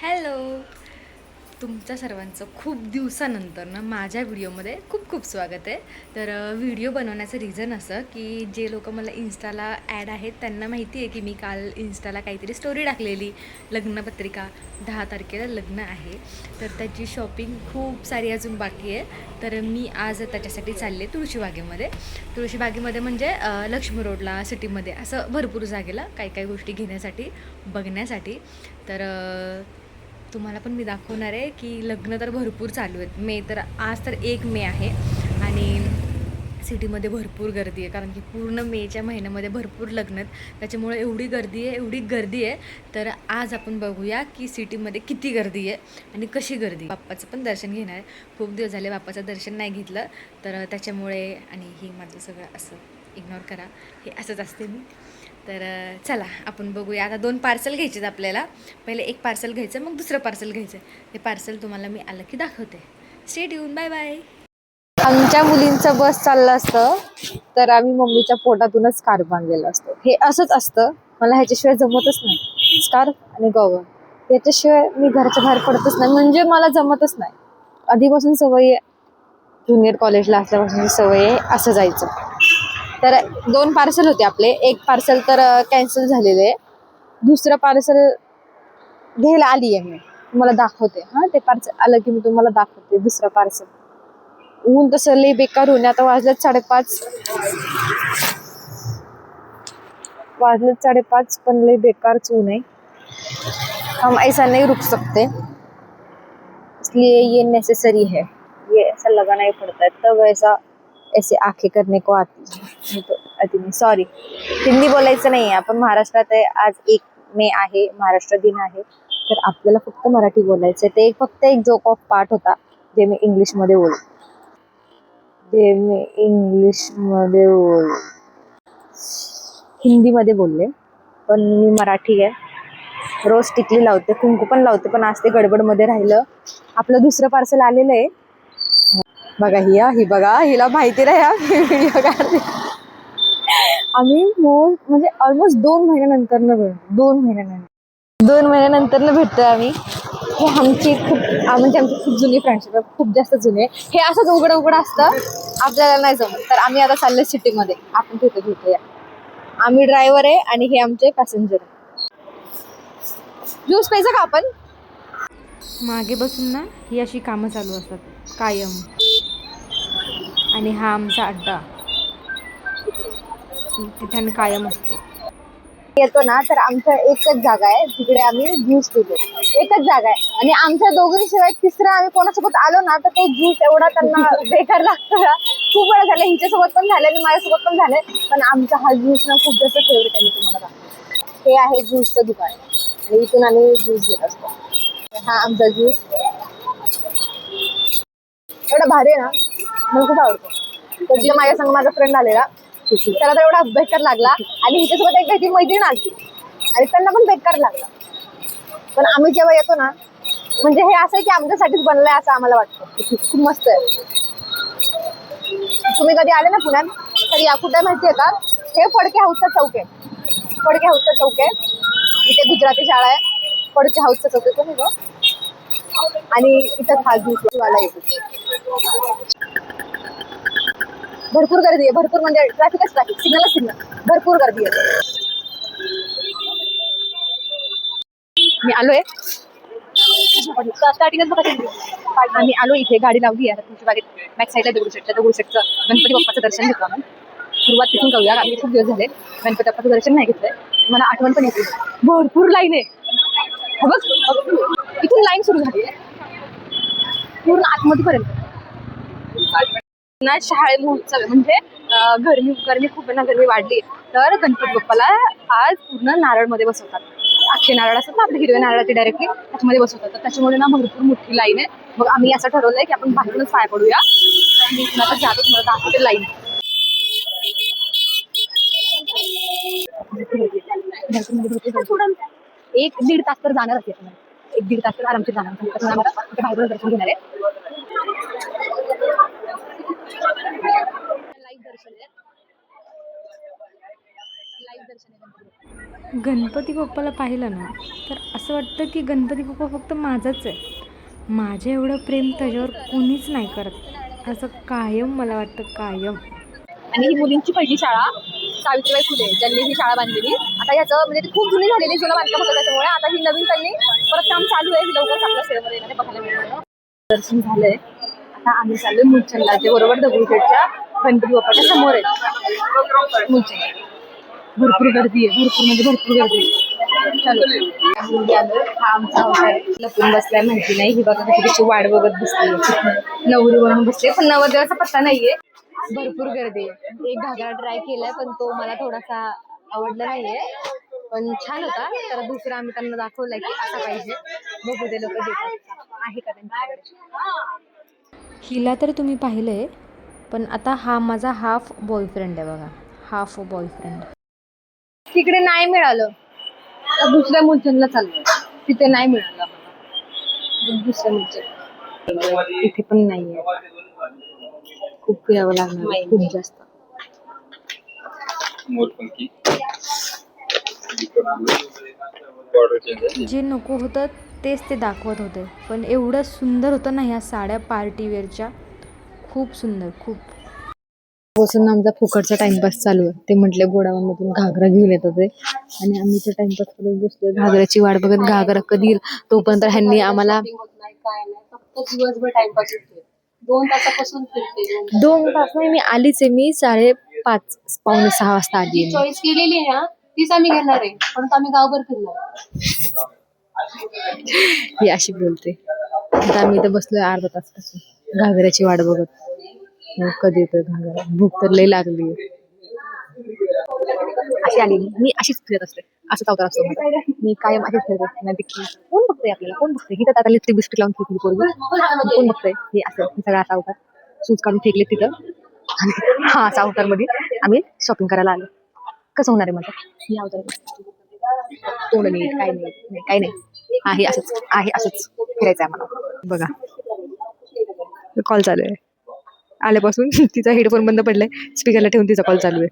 Hello, तुमच्या सर्वांचं खूप दिवसानंतर ना माझ्या व्हिडिओमध्ये खूप खूप स्वागत आहे. तर व्हिडिओ बनवण्याचं रिझन असं की जे लोक मला इन्स्टाला ॲड आहेत त्यांना माहिती आहे की मी काल इन्स्टाला काहीतरी स्टोरी टाकलेली, लग्नपत्रिका 10 तारखेला लग्न आहे. तर त्याची शॉपिंग खूप सारी अजून बाकी आहे. तर मी आज त्याच्यासाठी चालले तुळशीबागेमध्ये म्हणजे लक्ष्मी रोडला सिटीमध्ये असं भरपूर जागेला काही काही गोष्टी घेण्यासाठी बघण्यासाठी. तर तुम्हाला पण मी दाखवणार आहे की लग्न तर भरपूर चालू आहेत. आज तर 1 मे आहे आणि सिटीमध्ये भरपूर गर्दी आहे, कारण की पूर्ण मेच्या महिन्यामध्ये भरपूर लग्न आहेत. त्याच्यामुळे एवढी गर्दी आहे. तर आज आपण बघूया की सिटीमध्ये किती गर्दी आहे आणि कशी गर्दी. बाप्पाचं पण दर्शन घेणार आहे. खूप दिवस झाले बाप्पाचं दर्शन नाही घेतलं. तर त्याच्यामुळे आणि हे माझं सगळं असं इग्नोर करा, हे असंच असते मी. तर चला आपण बघूया. आता 2 पार्सल घ्यायचे आहेत आपल्याला. पहिले एक पार्सल घ्यायचं, मग दुसरं पार्सल घ्यायचं. ते पार्सल तुम्हाला मी आलं की दाखवते. Stay tune. Bye bye. आमच्या मुलींचं बस चाललं असतं तर आम्ही मम्मीच्या पोटातूनच स्कार्फ बांधलेलं असतं. हे असंच असतं. मला ह्याच्याशिवाय जमतच नाही. स्कार्फ आणि गॉगल याच्याशिवाय मी घरच्या बाहेर पडतच नाही, म्हणजे मला जमतच नाही. आधीपासून सवय आहे, ज्युनियर कॉलेजला असल्यापासून सवय आहे असं जायचं. तर 2 पार्सल होते आपले. एक पार्सल तर कॅन्सल झालेले आहे. दुसरं पार्सल घ्यायला आली आहे मी, तुम्हाला दाखवते. हां, ते पार्सल आलं की मी तुम्हाला दाखवते दुसरं पार्सल. ऊन तसं लई बेकार होऊन आता वाजलेत 5:30. पण लई बेकारच ऊन है. हम ऐसा नहीं रुक सकते, इसलिए ये नेसेसरी है. ये ऐसा लगाना ही पड़ता है, तब ऐसा ऐसे आंखें करने को आती है. नहीं तो आती नहीं. सॉरी, हिंदी बोलायचं नाही. आपण महाराष्ट्रात आहे. आज 1 मे आहे, महाराष्ट्र दिन आहे. तर आपल्याला फक्त मराठी बोलायचं. ते फक्त एक जोक ऑफ पार्ट होता जे मी इंग्लिशमध्ये हिंदीमध्ये बोलले. पण मी मराठी आहे. रोज टिकली लावते, कुंकू पण लावते, पण आज ते गडबडमध्ये राहिलं. आपलं दुसरं पार्सल आलेलं आहे बघा. ही बघा, हिला माहिती नाही व्हिडिओ काढते. आम्ही म्हणजे ऑलमोस्ट 2 महिन्यानंतर भेटतोय आम्ही. हे आमची खूप जुनी फ्रेंडशिप आहे, खूप जास्त जुनी आहे. हे असंच उघडं असतं, आपल्याला नाही जमत. तर आम्ही आता चाललोय सिटीमध्ये. आपण तिथे भेटूया. आम्ही ड्रायव्हर आहे आणि हे आमचे पॅसेंजर आहे. ज्यूस प्यायचं का आपण? मागे बसून ना ही अशी कामं चालू असतात कायम. आणि हा आमचा अड्डा, तिथे आम्ही कायम असतो. येतो ना तर आमच्या एकच जागा आहे तिकडे आम्ही ज्यूस पितो. एकच जागा आहे आणि आमच्या दोघांशिवाय तिसरा आम्ही कोणासोबत आलो ना तर तो ज्यूस एवढा त्यांना बेकार लागतो ना. खूप वेळा झालं, हिच्यासोबत पण झालं आणि माझ्यासोबत पण झालंय. पण आमचा हा ज्यूस ना खूप जास्त फेवरेट आहे. मी तुम्हाला दाखवते. हे आहे ज्यूसचं दुकान आणि इथून आम्ही ज्यूस घेत असतो. हा आमचा ज्यूस एवढा भारी आहे ना, मला खूप आवडतो. तर माझ्या संग माझा फ्रेंड आलेला, त्याला तर एवढा बेकार लागला आणि हिच्यासोबत एक काही मैत्रीण आली आणि त्यांना पण बेकार लागला. पण आम्ही जेव्हा येतो ना, म्हणजे हे असं आहे की आमच्यासाठीच बनलंय असं आम्हाला वाटतं. खूप मस्त आहे. तुम्ही कधी आले ना पुण्यात तर या कुठे माहितीये का, हे फडके हाऊसचा चौक आहे. इथे गुजराती शाळा आहे. फडके हाऊसचा चौक आहे तुम्ही गं. आणि इथं हा ज्यूसवाला येतो. भरपूर गर्दी आहे, भरपूर म्हणजे ट्रॅफिक, सिग्नल भरपूर गर्दी आहे. मी आलोय स्टार्टिंगच बघा. आम्ही आलो इथे, गाडी लावली आहे तुमच्या बागेत. बॅक साईडला दगडूशेठचं गणपती बाप्पाचं दर्शन घेतो आम्ही. सुरुवात तिथून करूया. आम्ही खूप दिवस झाले गणपती बाप्पाचं दर्शन नाही घेतलंय. मला आठवण पण येते. भरपूर लाईन आहे. बघ इथून लाईन सुरू झाली आहे पूर्ण आतमध्ये पर्यंत. ना शाळे महोत्सव म्हणजे गरमी खूप आहे ना, गरमी वाढली तर गणपती बाप्पाला आज पूर्ण नारळमध्ये बसवतात. अख्खे नारळ असतात ना आपले, हिरव्या नारळाचे डायरेक्टली त्याच्यामध्ये बसवतात. तर त्याच्यामुळे ना भरपूर मोठी लाईन आहे. मग आम्ही असं ठरवलंय की आपण बाहेरूनच पाय पडूया. आणि आता जातो, तुम्हाला दाखवते लाईन. एक दीड तास तर जाणार असेल, 1-1.5 तास तर आरामशीर जाणार. बाहेरून दर्शन घेणार आहे. लाईव्ह दर्शन आहे. गणपती बाप्पाला पाहिलं ना तर असं वाटतं की गणपती बाप्पा फक्त माझाच आहे. माझ्या एवढं प्रेम त्याच्यावर कोणीच नाही करत, असं कायम मला वाटतं, कायम. आणि ही मुलींची पहिली शाळा सावित्रीबाई फुले ज्यांनी ही शाळा बांधलेली. आता ह्याचं म्हणजे ती खूप जुनी झालेली, जुनं बांधकाम होतं, त्याच्यामुळे आता ही नवीन त्यांनी परत काम चालू आहे. ही लवकरच आपल्या शहरामध्ये येणार बघायला मिळणार. दर्शन झालंय. आता आम्ही चाललोय मुलचंदला, जे बरोबर दगडूशेठच्या गणपती बाप्पाच्या समोर आहे. मुलचंद भरपूर गर्दी आहे, भरपूर म्हणजे भरपूर गर्दी आहे. हा आमचा हाऊस आहे. लपून बसलाय माहिती नाही. ही बघा कशी कशी वाट बघत बसली, नवरी म्हणून बसते, पण नवरदेवाचा पत्ता नाहीये. भरपूर गर्दी आहे. एक घागरा ट्राय केलाय पण तो मला थोडासा आवडला नाहीये, पण छान होता. तर दुसरा आम्ही त्यांना दाखवलाय की असा पाहिजे. बघू ते लोक देतात आहे का त्यांच्याकडे. हिला तर तुम्ही पाहिलंय, पण आता हा माझा हाफ बॉयफ्रेंड आहे बघा, हाफ बॉयफ्रेंड. तिकडे नाही मिळालं तर दुसऱ्या मुलचंदला चाललं, तिथे नाही मिळालं आम्हाला. दुसऱ्या मुलचंद इथे पण नाहीये. खूप फिरावं लागणार खूप जास्त. जे नको होतं तेच ते दाखवत होते, पण एवढं सुंदर होतं ना ह्या साड्या पार्टीवेअरच्या, खूप सुंदर, खूप. बसून आमचा फुकटचा टाइमपास चालू आहे. ते म्हटले गोडाऊनमधून घागरा घेऊन येतात ते, आणि आम्ही ते टाइमपास करत बसलो घागराची वाट बघत. घागरा कधी येईल तोपर्यंत ह्यांनी आम्हाला फक्त दिवसभर टाइमपास. 2 तासापासून फिरते. 2 तास नाही, मी आलीच आहे. मी 5:30 पावणे 6 वाजता आली. चॉईस केलेली आहे ना तीच आम्ही घेणार आहे, पण आम्ही गावभर फिरणार. ही अशी बोलते. आता आम्ही इथं बसलोय अर्धा तासापासून घागऱ्याची वाट बघत. कधी येतोय घागरा, भूक तर लई लागली. अशी आली मी अशीच फिरत असते, असं अवतार असतो माझा. मी कायम अशीच फिरत असते. नाही कोण बघतोय आपल्याला, कोण बघतोय. ही तर आता लिपस्टिक बिस्टिक लावून फिरली पोरगी, कोण बघतोय. हे असं सगळा असा अवतार, सूज काढून फेकले तिथं. हा असा अवतार मध्ये आम्ही शॉपिंग करायला आलो. कसं होणार आहे माझं या अवतार. तोंड नाही काही नाही काही नाही, आहे असंच फिरायचं आहे मला. बघा कॉल चालू आहे आल्यापासून. तिचा हेडफोन बंद पडलाय, स्पीकरला ठेवून तिचा कॉल चालू आहे.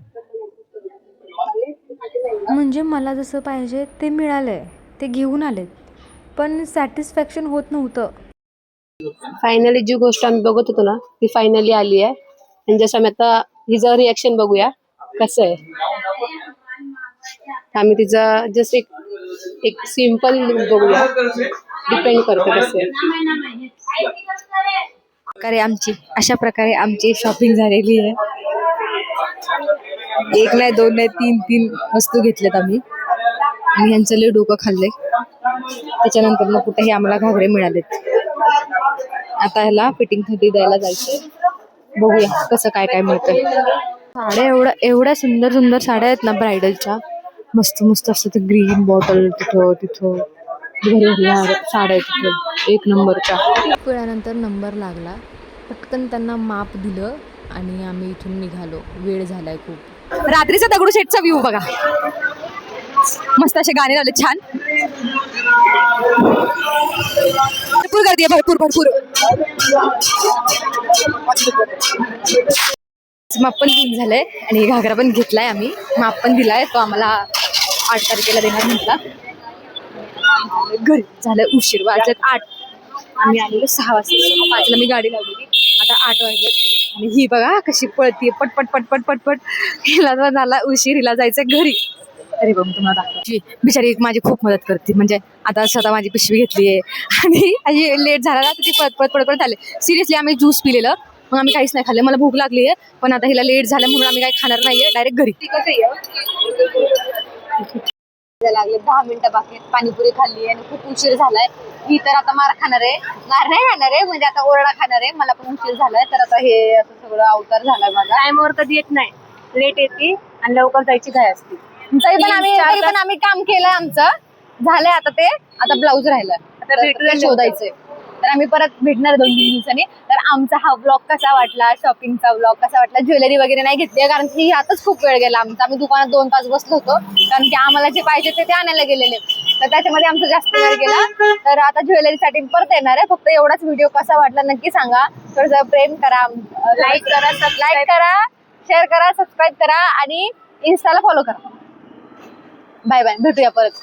म्हणजे मला जसं पाहिजे ते मिळालंय, ते घेऊन आलेत, पण सॅटिस्फॅक्शन होत नव्हतं. फायनली जी गोष्ट आम्ही बघत होतो ना ती फायनली आली आहे. आणि जसं आम्ही आता हिचं रिॲक्शन बघूया कसं आहे. आम्ही तिचा जस्ट एक सिम्पल बघूया, डिपेंड करतं कसं आहे. अशा प्रकारे आमची शॉपिंग झालेली आहे. एक नाही, दोन नाही, तीन वस्तू घेतल्यात आम्ही. आणि ह्यांचं लय डोकं खाल्लंय. त्याच्यानंतर मग कुठेही आम्हाला घागरे मिळालेत. आता ह्याला फिटिंग साठी द्यायला जायचंय. बघूया कसं काय काय मिळतं. साड्या एवढ्या सुंदर साड्या आहेत ना ब्रायडलच्या, मस्त मस्त असतं. ग्रीन बॉटल तिथं साड्या तिथं एक नंबरच्या. खूप वेळानंतर नंबर लागला, पटकन त्यांना माप दिलं आणि आम्ही इथून निघालो. वेळ झालाय खूप. रात्रीचा दगडूशेठचा व्ह्यू बघा, मस्त असे गाणे लावले छान. भरपूर गर्दी आहे, भरपूर. माप पण घेऊन झालंय आणि घागरा पण घेतलाय आम्ही. माप पण दिलाय, तो आम्हाला 8 तारखेला देणार म्हटला. घरी झालं उशीर, वाजत 8. आम्ही आलेलो 6 वाजता. 5ला मी गाडी लावलेली, आता 8 वाजले. आणि ही बघा कशी पळतीये पटपट. हिला झाला उशीर, हिला जायचं घरी. अरे बघ तुम्हाला दाखवायची, बिचारी माझी खूप मदत करते. म्हणजे आता स्वतः माझी पिशवी घेतलीये आणि लेट झाला ना तर ती पळत आले. सिरियसली आम्ही ज्यूस पिलेलं, मग आम्ही काहीच नाही खाल्लं. मला भूक लागली आहे, पण आता हिला लेट झालं म्हणून आम्ही काही खाणार नाहीये, डायरेक्ट घरी. लागले 10 मिनिटं बाकी. पाणीपुरी खाल्ली आणि खूप उशीर झालाय. ही तर आता मार नाही खाणार आहे, म्हणजे आता ओरडा खाणार आहे. मला पण उशीर झालाय, तर आता हे असं सगळं अवतार झालाय माझा. टाइमवर कधी येत नाही, लेट येते आणि लवकर जायची घाई असते. तरी पण आम्ही काम केलंय, आमचं झालंय. आता ब्लाऊज राहिलाय, आता शोधायचंय. तर आम्ही परत भेटणार 2-3 दिवसांनी. तर आमचा हा ब्लॉग कसा वाटला, शॉपिंगचा ब्लॉग कसा वाटला. ज्वेलरी वगैरे नाही घेतली कारण की ह्यातच खूप वेळ गेला आमचा. आम्ही दुकानात 2 तास बसलो होतो, कारण की आम्हाला जे पाहिजे ते आणायला गेलेले, तर त्याच्यामध्ये आमचा जास्त वेळ गेला. तर आता ज्वेलरीसाठी परत येणार आहे. फक्त एवढाच व्हिडिओ कसा वाटला नक्की सांगा. थोडंसं प्रेम करा, लाईक करा, शेअर करा, सबस्क्राईब करा आणि इन्स्टाला फॉलो करा. बाय बाय, भेटूया परत.